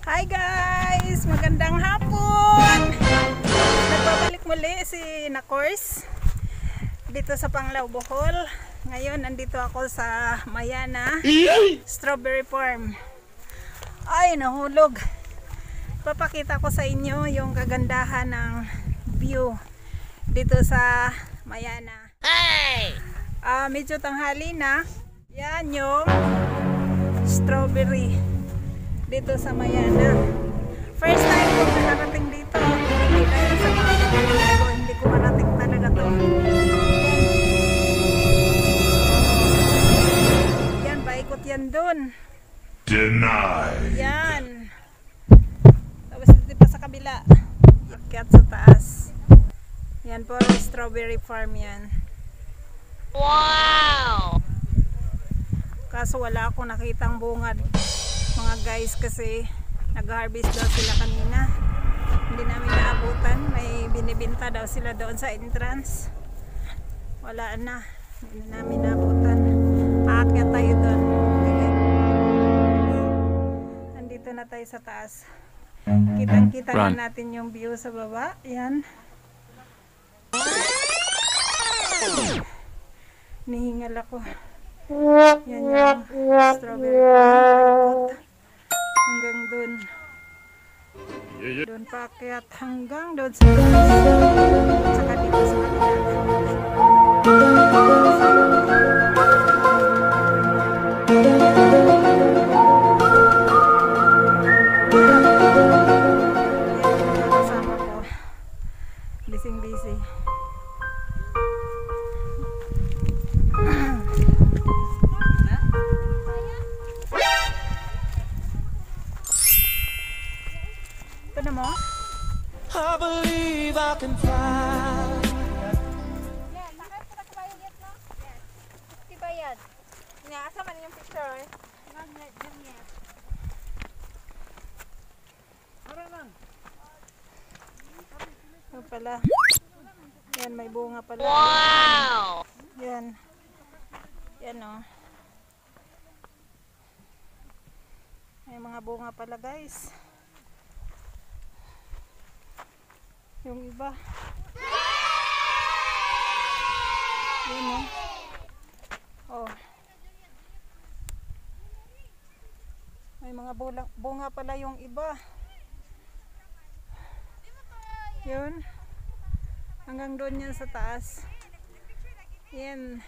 Hi guys! Magandang hapon! Nagbabalik muli si Nakors dito sa Panglao, Bohol. Ngayon nandito ako sa Mayana Strawberry Farm. Ay, nahulog. Papakita ko sa inyo yung kagandahan ng view dito sa Mayana. Hey! Medyo tanghali na. Yan yung strawberry dito sa Mayana. First time ko nakarating dito. Hindi dahil sa mga ko, hindi ko marating talaga to. Yan, paikot yan dun. Denied. Yan. Tapos dito pa sa kabila. Akyat sa taas. Yan po, strawberry farm yan. Wow! Kaso wala akong nakitang bungad mga guys, kasi nag-harvest daw sila kanina. Hindi namin naabutan. May binibinta daw sila doon sa entrance. Wala na. Hindi namin naabutan. Aakyat tayo doon. Nandito na tayo sa taas. Kitang-kita na natin yung view sa baba. Yan. Nihingal ako. Yan yung strawberry farm. Hanggang dun. Doon paakyat hanggang doon sa taas. Saka dito sa kasama ko. Busy. Ito na mo? I believe I can fly. Tibayad. Asa man yung picture? Ito pala. Yan, may bunga pala. Wow! Yan. Yan o. May mga bunga pala guys. Yung iba. Yun o. Oh. May mga bunga pala yung iba. Yun. Hanggang doon yan sa taas. Yan.